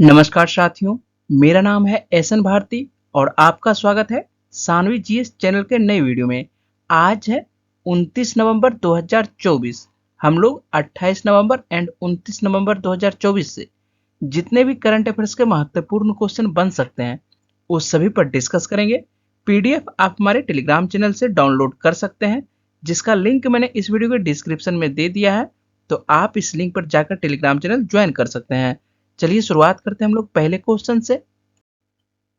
नमस्कार साथियों, मेरा नाम है एसएन भारती और आपका स्वागत है सानवी जीएस चैनल के नए वीडियो में। आज है 29 नवंबर 2024। हम लोग 28 नवंबर एंड 29 नवंबर 2024 से जितने भी करंट अफेयर्स के महत्वपूर्ण क्वेश्चन बन सकते हैं उस सभी पर डिस्कस करेंगे। पीडीएफ आप हमारे टेलीग्राम चैनल से डाउनलोड कर सकते हैं, जिसका लिंक मैंने इस वीडियो के डिस्क्रिप्शन में दे दिया है, तो आप इस लिंक पर जाकर टेलीग्राम चैनल ज्वाइन कर सकते हैं। चलिए शुरुआत करते हैं हम लोग पहले क्वेश्चन से।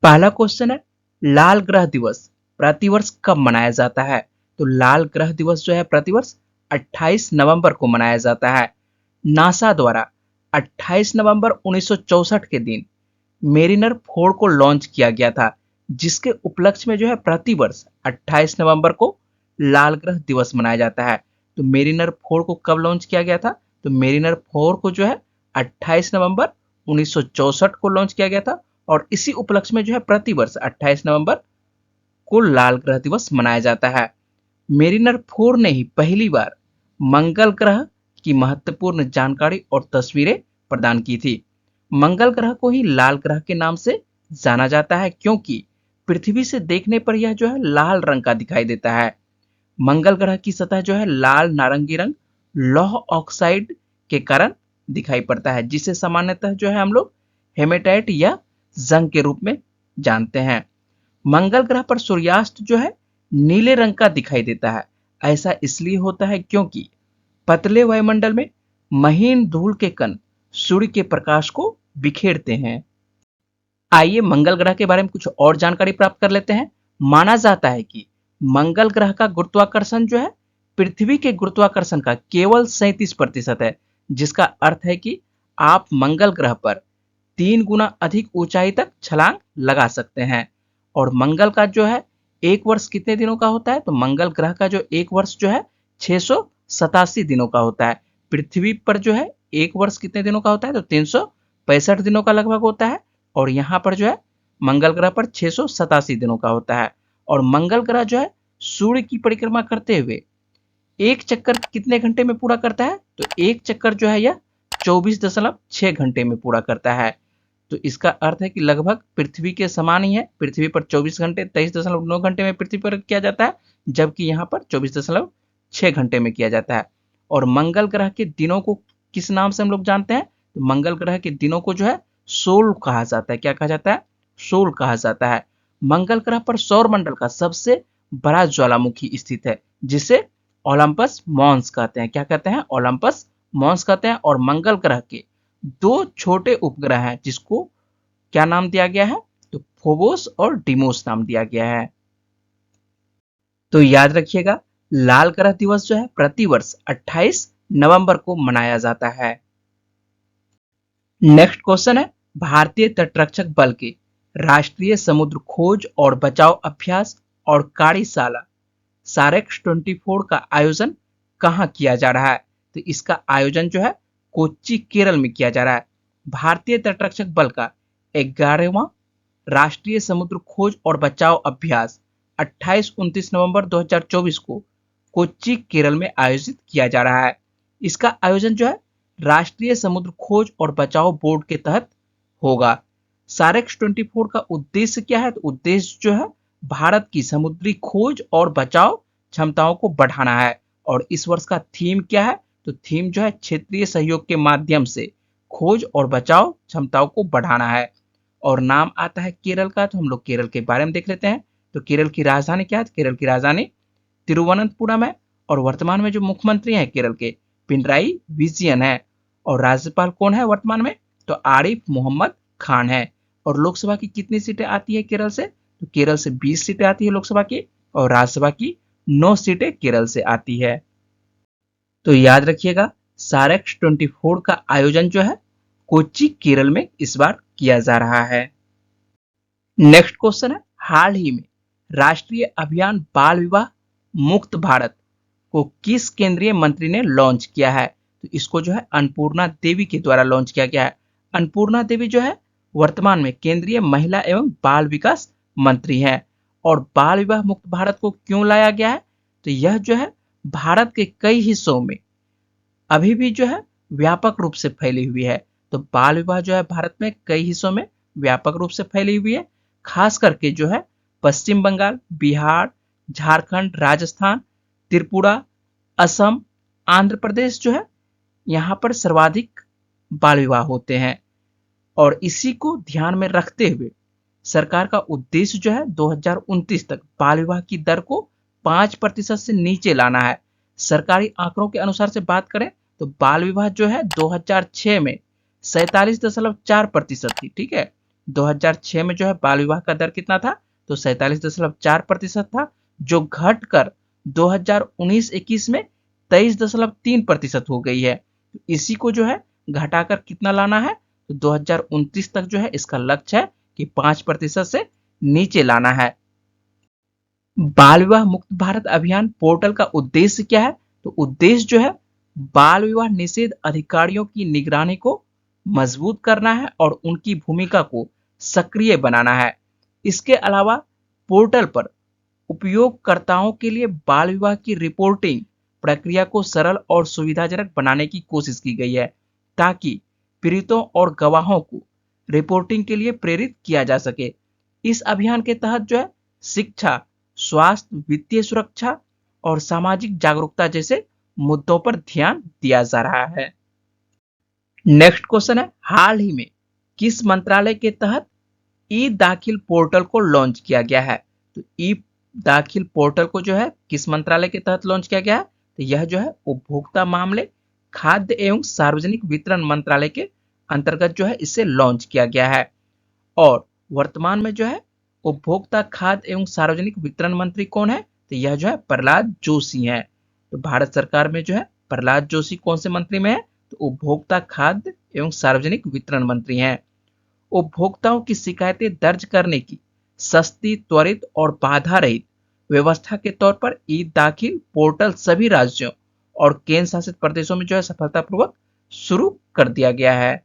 पहला क्वेश्चन है, लाल ग्रह दिवस प्रतिवर्ष कब मनाया जाता है? तो लाल ग्रह दिवस जो है प्रतिवर्ष 28 नवंबर को मनाया जाता है। नासा द्वारा 28 नवंबर 1964 के दिन मेरिनर 4 को लॉन्च किया गया था, जिसके उपलक्ष्य में जो है प्रतिवर्ष 28 नवंबर को लाल ग्रह दिवस मनाया जाता है। तो मेरिनर 4 को कब लॉन्च किया गया था? तो मेरिनर 4 को जो है 28 नवंबर 1964 को लॉन्च किया गया था और इसी उपलक्ष्य में जो है प्रतिवर्ष 28 नवंबर को लाल ग्रह दिवस मनाया जाता है। मेरिनर 4 ने ही पहली बार मंगल ग्रह की महत्वपूर्ण जानकारी और तस्वीरें प्रदान की थी। मंगल ग्रह को ही लाल ग्रह के नाम से जाना जाता है, क्योंकि पृथ्वी से देखने पर यह जो है लाल रंग का दिखाई देता है। मंगल ग्रह की सतह जो है लाल नारंगी रंग लौह ऑक्साइड के कारण दिखाई पड़ता है, जिसे सामान्यतः जो है हम लोग हेमेटाइट या जंग के रूप में जानते हैं। मंगल ग्रह पर सूर्यास्त जो है नीले रंग का दिखाई देता है। ऐसा इसलिए होता है क्योंकि पतले वायुमंडल में महीन धूल के कण सूर्य के प्रकाश को बिखेरते हैं। आइए मंगल ग्रह के बारे में कुछ और जानकारी प्राप्त कर लेते हैं। माना जाता है कि मंगल ग्रह का गुरुत्वाकर्षण जो है पृथ्वी के गुरुत्वाकर्षण का केवल 37% है, जिसका अर्थ है कि आप मंगल ग्रह पर 3 गुना अधिक ऊंचाई तक छलांग लगा सकते हैं। और मंगल का जो है एक वर्ष कितने दिनों का होता है? तो मंगल ग्रह का जो एक वर्ष जो है 687 दिनों का होता है। पृथ्वी पर जो है एक वर्ष कितने दिनों का होता है? तो 365 दिनों का लगभग होता है और यहाँ पर जो है मंगल ग्रह पर 687 दिनों का होता है। और मंगल ग्रह जो है सूर्य की परिक्रमा करते हुए एक चक्कर कितने घंटे में पूरा करता है? तो एक चक्कर जो है यह 24.6 घंटे में पूरा करता है। तो इसका अर्थ है कि लगभग पृथ्वी के समान ही है। पृथ्वी पर 24 घंटे 23.9 घंटे में पृथ्वी पर किया जाता है, जबकि यहाँ पर 24.6 घंटे में किया जाता है। और मंगल ग्रह के दिनों को किस नाम से हम लोग जानते हैं? तो मंगल ग्रह के दिनों को जो है सोल कहा जाता है। क्या कहा जाता है? सोल कहा जाता है। मंगल ग्रह पर सौर मंडल का सबसे बड़ा ज्वालामुखी स्थित है, जिसे ओलंपस मॉन्स कहते हैं। क्या कहते हैं? ओलंपस मॉन्स कहते हैं। और मंगल ग्रह के 2 छोटे उपग्रह हैं, जिसको क्या नाम दिया गया है? तो फोबोस और डिमोस नाम दिया गया है। तो याद रखिएगा, लाल ग्रह दिवस जो है प्रतिवर्ष 28 नवंबर को मनाया जाता है। नेक्स्ट क्वेश्चन है, भारतीय तटरक्षक बल के राष्ट्रीय समुद्र खोज और बचाव अभ्यास और कार्यशाला सारेक्स 24 का आयोजन कहां किया जा रहा है? तो इसका आयोजन जो है कोच्चि केरल में किया जा रहा है। भारतीय तटरक्षक बल का 11वां राष्ट्रीय समुद्र खोज और बचाव अभ्यास 28-29 नवंबर 2024 को कोच्चि केरल में आयोजित किया जा रहा है। इसका आयोजन जो है राष्ट्रीय समुद्र खोज और बचाव बोर्ड के तहत होगा। सारेक्स 24 का उद्देश्य क्या है? तो उद्देश्य जो है भारत की समुद्री खोज और बचाव क्षमताओं को बढ़ाना है। और इस वर्ष का थीम क्या है? तो थीम जो है क्षेत्रीय सहयोग के माध्यम से खोज और बचाव क्षमताओं को बढ़ाना है। और नाम आता है केरल का, तो हम लोग केरल के बारे में देख लेते हैं। तो केरल की राजधानी क्या है? केरल की राजधानी तिरुवनंतपुरम है। और वर्तमान में जो मुख्यमंत्री हैं केरल के पिनराई विजयन है। और राज्यपाल कौन है वर्तमान में? तो आरिफ मोहम्मद खान है। और लोकसभा की कितनी सीटें आती है केरल से? तो केरल से 20 सीटें आती है लोकसभा की, और राज्यसभा की 9 सीटें केरल से आती है। तो याद रखिएगा, सारेक्स 24 का आयोजन जो है कोच्चि केरल में इस बार किया जा रहा है। नेक्स्ट क्वेश्चन है, हाल ही में राष्ट्रीय अभियान बाल विवाह मुक्त भारत को किस केंद्रीय मंत्री ने लॉन्च किया है? तो इसको जो है अन्नपूर्णा देवी के द्वारा लॉन्च किया गया है। अन्नपूर्णा देवी जो है वर्तमान में केंद्रीय महिला एवं बाल विकास मंत्री हैं। और बाल विवाह मुक्त भारत को क्यों लाया गया है? तो यह जो है भारत के कई हिस्सों में अभी भी जो है व्यापक रूप से फैली हुई है। तो बाल विवाह जो है भारत में कई हिस्सों में व्यापक रूप से फैली हुई है, खास करके जो है पश्चिम बंगाल, बिहार, झारखंड, राजस्थान, त्रिपुरा, असम, आंध्र प्रदेश जो है यहाँ पर सर्वाधिक बाल विवाह होते हैं। और इसी को ध्यान में रखते हुए सरकार का उद्देश्य जो है 2029 तक बाल विवाह की दर को 5% से नीचे लाना है। सरकारी आंकड़ों के अनुसार से बात करें तो बाल विवाह जो है 2006 में 47.4% थी। ठीक है, 2006 में जो है बाल विवाह का दर कितना था, तो 47.4% था, जो घटकर 2019-21 में 23.3% हो गई है। इसी को जो है घटाकर कितना लाना है, तो 2029 तक जो है इसका लक्ष्य है कि 5% से नीचे लाना है। बाल विवाह मुक्त भारत अभियान पोर्टल का उद्देश्य क्या है, तो उद्देश्य जो है बाल विवाह निषेध अधिकारियों की निगरानी को मजबूत करना है और उनकी भूमिका को सक्रिय बनाना है। इसके अलावा पोर्टल पर उपयोगकर्ताओं के लिए बाल विवाह की रिपोर्टिंग प्रक्रिया को सरल और सुविधाजनक बनाने की कोशिश की गई है, ताकि पीड़ितों और गवाहों को रिपोर्टिंग के लिए प्रेरित किया जा सके। इस अभियान के तहत जो है शिक्षा, स्वास्थ्य, वित्तीय सुरक्षा और सामाजिक जागरूकता जैसे मुद्दों पर ध्यान दिया जा रहा है। नेक्स्ट क्वेश्चन है, हाल ही में किस मंत्रालय के तहत ई दाखिल पोर्टल को लॉन्च किया गया है, तो ई दाखिल पोर्टल को जो है किस मंत्रालय के तहत लॉन्च किया गया है, तो यह जो है उपभोक्ता मामले, खाद्य एवं सार्वजनिक वितरण मंत्रालय के अंतर्गत जो है इसे लॉन्च किया गया है। और वर्तमान में जो है उपभोक्ता, खाद्य एवं सार्वजनिक वितरण मंत्री कौन है, तो यह जो है प्रहलाद जोशी है। तो भारत सरकार में जो है प्रहलाद जोशी कौन से मंत्री में है, तो उपभोक्ता, खाद्य एवं सार्वजनिक वितरण मंत्री हैं। उपभोक्ताओं की शिकायतें दर्ज करने की सस्ती, त्वरित और बाधा रहित व्यवस्था के तौर पर ई दाखिल पोर्टल सभी राज्यों और केंद्र शासित प्रदेशों में जो है सफलतापूर्वक शुरू कर दिया गया है।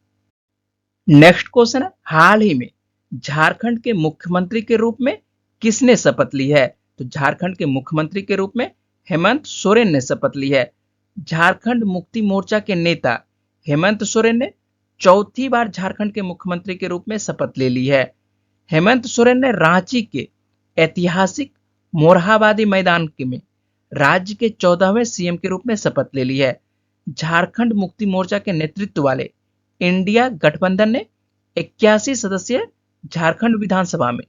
नेक्स्ट क्वेश्चन है, हाल ही में झारखंड के मुख्यमंत्री के रूप में किसने शपथ ली है, तो झारखंड के मुख्यमंत्री के रूप में हेमंत सोरेन ने शपथ ली है। झारखंड मुक्ति मोर्चा के नेता हेमंत सोरेन ने चौथी बार झारखंड के मुख्यमंत्री के रूप में शपथ ले ली है। हेमंत सोरेन ने रांची के ऐतिहासिक मोरहाबादी मैदान में राज्य के 14वें सीएम के रूप में शपथ ले ली है। झारखंड मुक्ति मोर्चा के नेतृत्व वाले इंडिया गठबंधन ने 81 सदस्यीय झारखंड विधानसभा में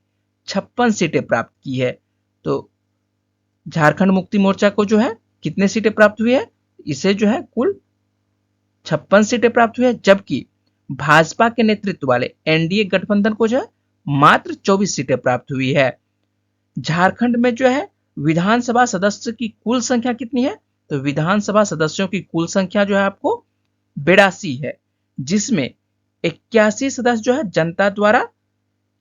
56 सीटें प्राप्त की है। तो झारखंड मुक्ति मोर्चा को जो है कितने सीटें प्राप्त हुई है, इसे जो है कुल 56 सीटें प्राप्त हुई है, जबकि भाजपा के नेतृत्व वाले एनडीए गठबंधन को जो है मात्र 24 सीटें प्राप्त हुई है। झारखंड में जो है विधानसभा सदस्य की कुल संख्या कितनी है, तो विधानसभा सदस्यों की कुल संख्या जो है आपको 82 है, जिसमें 81 सदस्य जो है जनता द्वारा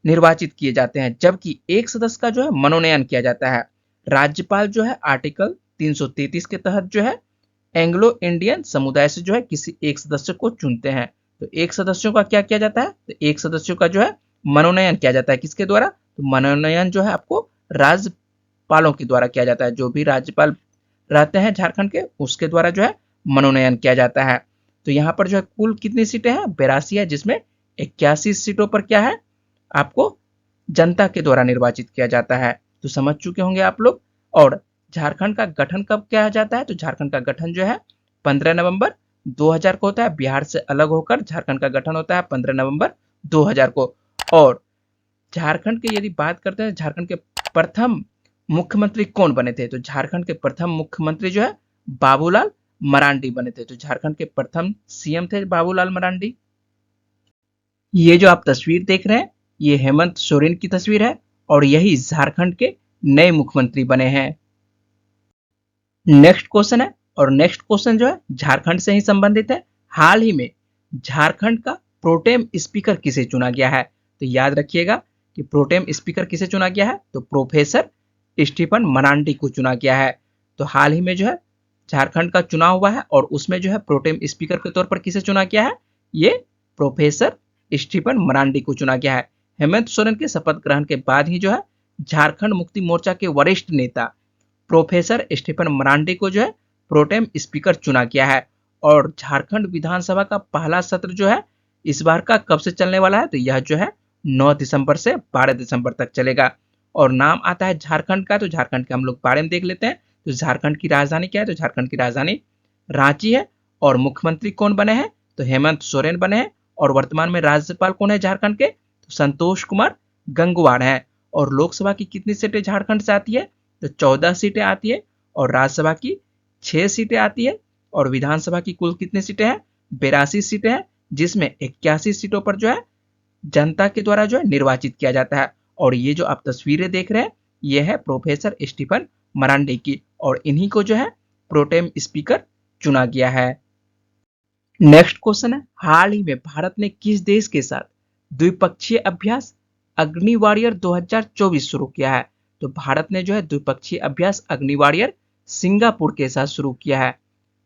निर्वाचित किए जाते हैं, जबकि एक सदस्य का जो है मनोनयन किया जाता है। राज्यपाल जो है आर्टिकल 333 के तहत जो है एंग्लो इंडियन समुदाय से जो है किसी एक सदस्य को चुनते हैं। तो एक सदस्यों का क्या किया जाता है, तो एक सदस्यों का जो है मनोनयन किया जाता है, किसके द्वारा, तो मनोनयन जो है आपको राज्यपालों के द्वारा किया जाता है। जो भी राज्यपाल रहते हैं झारखंड के, उसके द्वारा जो है मनोनयन किया जाता है। तो यहाँ पर जो है कुल कितनी सीटें हैं, 82 है, जिसमें 81 सीटों पर क्या है, आपको जनता के द्वारा निर्वाचित किया जाता है। तो समझ चुके होंगे आप लोग। और झारखंड का गठन कब किया जाता है, तो झारखंड का गठन जो है 15 नवंबर 2000 को होता है। बिहार से अलग होकर झारखंड का गठन होता है 15 नवंबर 2000 को। और झारखंड की यदि बात करते हैं, झारखंड के प्रथम मुख्यमंत्री कौन बने थे, तो झारखंड के प्रथम मुख्यमंत्री जो है बाबूलाल मरांडी बने थे। तो झारखंड के प्रथम सीएम थे बाबूलाल मरांडी। ये जो आप तस्वीर देख रहे हैं, ये हेमंत सोरेन की तस्वीर है और यही झारखंड के नए मुख्यमंत्री बने हैं। नेक्स्ट क्वेश्चन है, और नेक्स्ट क्वेश्चन जो है झारखंड से ही संबंधित है। हाल ही में झारखंड का प्रोटेम स्पीकर किसे चुना गया है, तो याद रखिएगा कि प्रोटेम स्पीकर किसे चुना गया है, तो प्रोफेसर स्टीफन मरांडी को चुना गया है। तो हाल ही में जो है झारखंड का चुनाव हुआ है और उसमें जो है प्रोटेम स्पीकर के तौर पर किसे चुना गया है, ये प्रोफेसर स्टीफन मरांडी को चुना गया है। हेमंत सोरेन के शपथ ग्रहण के बाद ही जो है झारखंड मुक्ति मोर्चा के वरिष्ठ नेता प्रोफेसर स्टीफन मरांडी को जो है प्रोटेम स्पीकर चुना गया है। और झारखंड विधानसभा का पहला सत्र जो है इस बार का कब से चलने वाला है, तो यह जो है 9 दिसंबर से 12 दिसंबर तक चलेगा। और नाम आता है झारखंड का, तो झारखंड के हम लोग बारे में देख लेते हैं। तो झारखंड की राजधानी क्या है, तो झारखंड की राजधानी रांची है। और मुख्यमंत्री कौन बने हैं, तो हेमंत सोरेन बने हैं। और वर्तमान में राज्यपाल कौन है झारखंड के, तो संतोष कुमार गंगवार हैं। और लोकसभा की कितनी सीटें झारखंड से आती है, तो 14 सीटें आती है। और राज्यसभा की 6 सीटें आती है। और विधानसभा की कुल कितनी सीटें हैं, 82 सीटें हैं, जिसमें 81 सीटों पर जो है जनता के द्वारा जो है निर्वाचित किया जाता है। और ये जो आप तस्वीरें देख रहे हैं, ये है प्रोफेसर स्टीफन मरांडी की, और इन्हीं को जो है प्रोटेम स्पीकर चुना गया है। नेक्स्ट क्वेश्चन है, हाल ही में भारत ने किस देश के साथ द्विपक्षीय अभ्यास अग्नि वॉरियर 2024 शुरू किया है, तो भारत ने जो है द्विपक्षीय अभ्यास अग्नि वॉरियर सिंगापुर के साथ शुरू किया है।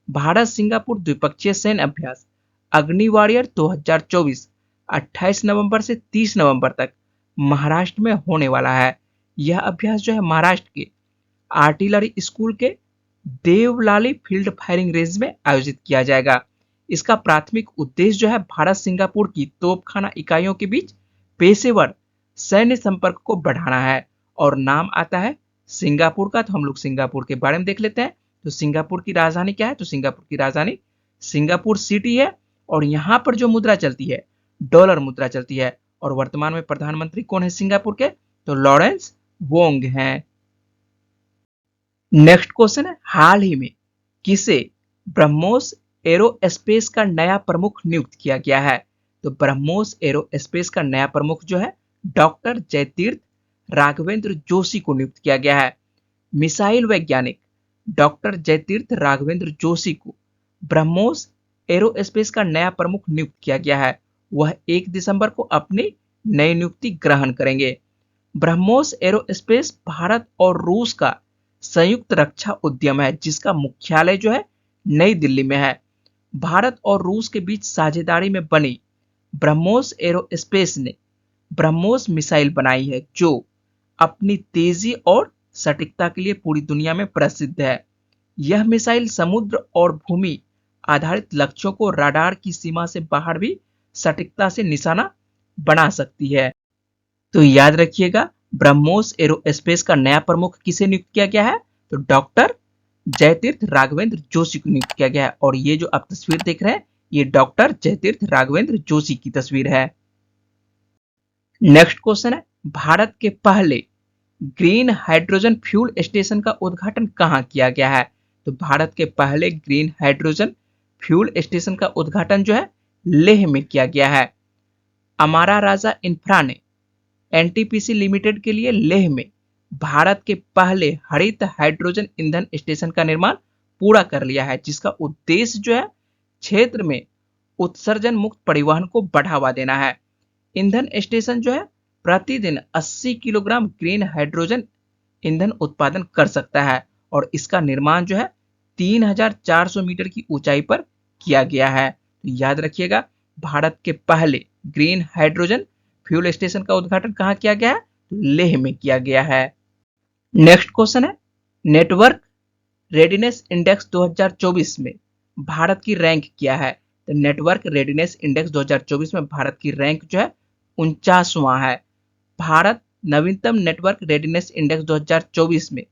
भारत सिंगापुर द्विपक्षीय सैन्य अभ्यास अग्नि वॉरियर 2024 28 नवंबर से 30 नवंबर तक महाराष्ट्र में होने वाला है। यह अभ्यास जो है महाराष्ट्र के आर्टिलरी स्कूल के देवलाली फील्ड फायरिंग रेंज में आयोजित किया जाएगा। इसका प्राथमिक उद्देश्य जो है भारत सिंगापुर की तोपखाना इकाइयों के बीच पेशेवर सैन्य संपर्क को बढ़ाना है। और नाम आता है सिंगापुर का, तो हम लोग सिंगापुर के बारे में देख लेते हैं। तो सिंगापुर की राजधानी क्या है, तो सिंगापुर की राजधानी सिंगापुर सिटी है। और यहाँ पर जो मुद्रा चलती है, डॉलर मुद्रा चलती है। और वर्तमान में प्रधानमंत्री कौन है सिंगापुर के, तो लॉरेंस वोंग हैं। नेक्स्ट क्वेश्चन है, हाल ही में किसे ब्रह्मोस एरोस्पेस का नया प्रमुख नियुक्त किया गया है, तो ब्रह्मोस एरोस्पेस का नया प्रमुख जो है डॉक्टर जयतीर्थ राघवेंद्र जोशी को नियुक्त किया गया है। मिसाइल वैज्ञानिक डॉक्टर जयतीर्थ राघवेंद्र जोशी को ब्रह्मोस एरोस्पेस का नया प्रमुख नियुक्त किया गया है। वह 1 दिसंबर को अपनी नई नियुक्ति ग्रहण करेंगे। ब्रह्मोस एरोस्पेस भारत और रूस का संयुक्त रक्षा उद्यम है, जिसका मुख्यालय जो है नई दिल्ली में है। भारत और रूस के बीच साझेदारी में बनी ब्रह्मोस एरोस्पेस ने ब्रह्मोस मिसाइल बनाई है, जो अपनी तेजी और सटीकता के लिए पूरी दुनिया में प्रसिद्ध है। यह मिसाइल समुद्र और भूमि आधारित लक्ष्यों को राडार की सीमा से बाहर भी सटीकता से निशाना बना सकती है। तो याद रखिएगा, ब्रह्मोस एरोस्पेस का नया प्रमुख किसे नियुक्त किया गया है, तो डॉक्टर जयतीर्थ राघवेंद्र जोशी को नियुक्त किया गया है। और ये जो आप तस्वीर देख रहे हैं, ये डॉक्टर जयतीर्थ राघवेंद्र जोशी की तस्वीर है। नेक्स्ट क्वेश्चन है, भारत के पहले ग्रीन हाइड्रोजन फ्यूल स्टेशन का उद्घाटन कहां किया गया है, तो भारत के पहले ग्रीन हाइड्रोजन फ्यूल स्टेशन का उद्घाटन जो है लेह में किया गया है। अमारा राजा इंफ्रा ने एनटीपीसी लिमिटेड के लिए लेह में भारत के पहले हरित हाइड्रोजन ईंधन स्टेशन का निर्माण पूरा कर लिया है, जिसका उद्देश्य जो है क्षेत्र में उत्सर्जन मुक्त परिवहन को बढ़ावा देना है। ईंधन स्टेशन जो है प्रतिदिन 80 किलोग्राम ग्रीन हाइड्रोजन ईंधन उत्पादन कर सकता है। और इसका निर्माण जो है 3400 मीटर की ऊंचाई पर किया गया है। तो याद रखिएगा, भारत के पहले ग्रीन हाइड्रोजन फ्यूल स्टेशन का उद्घाटन कहां किया गया है, तो लेह में किया गया है। नेक्स्ट क्वेश्चन है, नेटवर्क रेडिनेस इंडेक्स 2024 में भारत की रैंक क्या है, तो नेटवर्क रेडिनेस इंडेक्स 2024 में भारत की रैंक जो है 49वां है। भारत नवीनतम नेटवर्क रेडिनेस इंडेक्स 2024 में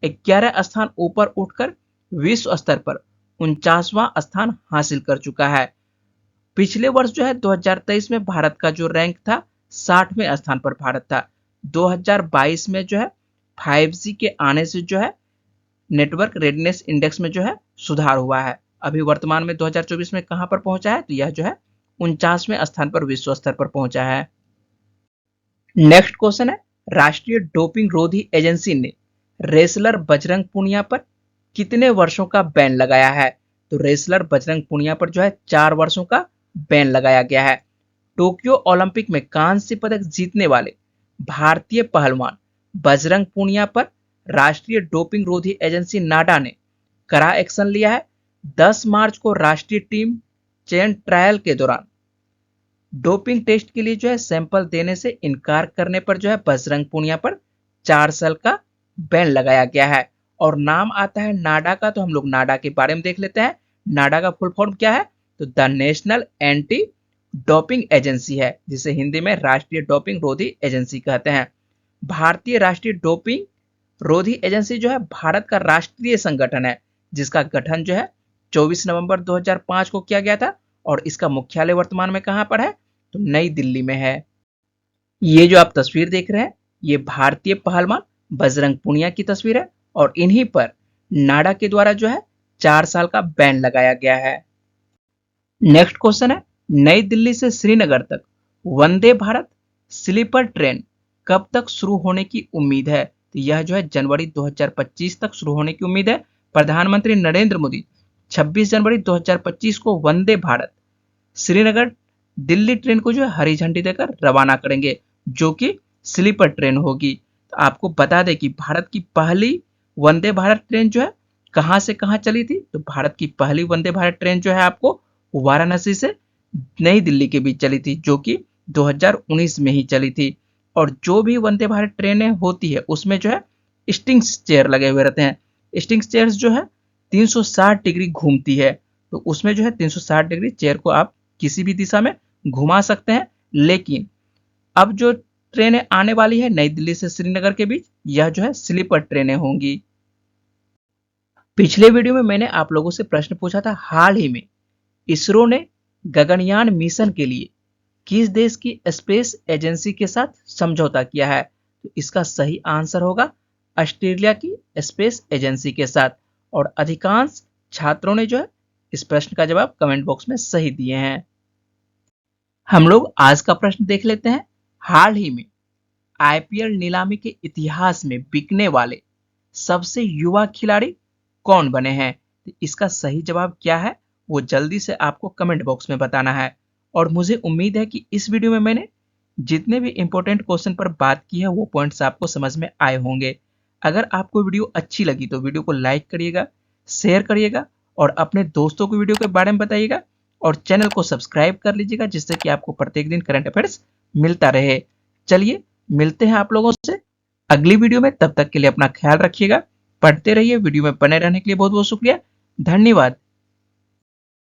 11 स्थान ऊपर उठकर विश्व स्तर पर 49वां स्थान हासिल कर चुका है। पिछले वर्ष जो है 2023 में भारत का जो रैंक था 60वें स्थान पर भारत था। 2022 में जो है 5G के आने से जो है नेटवर्क रेडिनेस इंडेक्स में जो है सुधार हुआ है। अभी वर्तमान में 2024 में कहां पर पहुंचा है, तो यह जो है 49वें स्थान पर विश्व स्तर पर पहुंचा है। नेक्स्ट क्वेश्चन है, राष्ट्रीय डोपिंग रोधी एजेंसी ने रेसलर बजरंग पुनिया पर कितने वर्षों का बैन लगाया है, तो रेसलर बजरंग पुनिया पर जो है 4 वर्षों का बैन लगाया गया है। टोक्यो ओलंपिक में कांस्य पदक जीतने वाले भारतीय पहलवान बजरंग पुनिया पर राष्ट्रीय डोपिंग रोधी एजेंसी नाडा ने कड़ा एक्शन लिया है। 10 मार्च को राष्ट्रीय टीम चयन ट्रायल के दौरान डोपिंग टेस्ट के लिए जो है सैंपल देने से इनकार करने पर जो है बजरंग पुनिया पर 4 साल का बैन लगाया गया है। और नाम आता है नाडा का, तो हम लोग नाडा के बारे में देख लेते हैं। नाडा का फुल फॉर्म क्या है, तो the national anti doping agency है, जिसे हिंदी में राष्ट्रीय डोपिंग रोधी एजेंसी कहते हैं। भारतीय राष्ट्रीय डोपिंग रोधी एजेंसी जो है भारत का राष्ट्रीय संगठन है, जिसका गठन जो है 24 नवंबर 2005 को किया गया था और इसका मुख्यालय वर्तमान में कहां पर है, तो नई दिल्ली में है। ये जो आप तस्वीर देख रहे हैं, ये भारतीय पहलवान बजरंग पुनिया की तस्वीर है और इन्हीं पर नाडा के द्वारा जो है 4 साल का बैन लगाया गया है। नेक्स्ट क्वेश्चन है, नई दिल्ली से श्रीनगर तक वंदे भारत स्लीपर ट्रेन कब तक शुरू होने की उम्मीद है, तो यह जो है जनवरी 2025 तक शुरू होने की उम्मीद है। प्रधानमंत्री नरेंद्र मोदी 26 जनवरी 2025 को वंदे भारत श्रीनगर दिल्ली ट्रेन को जो है हरी झंडी देकर रवाना करेंगे, जो कि स्लीपर ट्रेन होगी। तो आपको बता दें कि भारत की पहली वंदे भारत ट्रेन जो है कहां से कहां चली थी, तो भारत की पहली वंदे भारत ट्रेन जो है आपको वाराणसी से नई दिल्ली के बीच चली थी, जो कि 2019 में ही चली थी। और जो भी वंदे भारत ट्रेनें होती है उसमें जो है स्टिंग्स चेयर लगे हुए रहते हैं। स्टिंग्स चेयर्स जो है 360 डिग्री घूमती है, तो उसमें जो है 360 डिग्री चेयर को आप किसी भी दिशा में घुमा सकते हैं। लेकिन अब जो ट्रेनें आने वाली है नई दिल्ली से श्रीनगर के बीच, यह जो है स्लीपर ट्रेनें होंगी। पिछले वीडियो में मैंने आप लोगों से प्रश्न पूछा था, हाल ही में इसरो ने गगनयान मिशन के लिए किस देश की स्पेस एजेंसी के साथ समझौता किया है, तो इसका सही आंसर होगा ऑस्ट्रेलिया की स्पेस एजेंसी के साथ। और अधिकांश छात्रों ने जो है इस प्रश्न का जवाब कमेंट बॉक्स में सही दिए हैं। हम लोग आज का प्रश्न देख लेते हैं, हाल ही में आईपीएल नीलामी के इतिहास में बिकने वाले सबसे युवा खिलाड़ी कौन बने हैं, तो इसका सही जवाब क्या है वो जल्दी से आपको कमेंट बॉक्स में बताना है। और मुझे उम्मीद है कि इस वीडियो में मैंने जितने भी इंपॉर्टेंट क्वेश्चन पर बात की है वो पॉइंट्स आपको समझ में आए होंगे। अगर आपको वीडियो अच्छी लगी तो वीडियो को लाइक करिएगा, शेयर करिएगा और अपने दोस्तों को वीडियो के बारे में बताइएगा और चैनल को सब्सक्राइब कर लीजिएगा, जिससे कि आपको प्रत्येक दिन करंट अफेयर्स मिलता रहे। चलिए मिलते हैं आप लोगों से अगली वीडियो में, तब तक के लिए अपना ख्याल रखिएगा, पढ़ते रहिए। वीडियो में बने रहने के लिए बहुत बहुत शुक्रिया, धन्यवाद।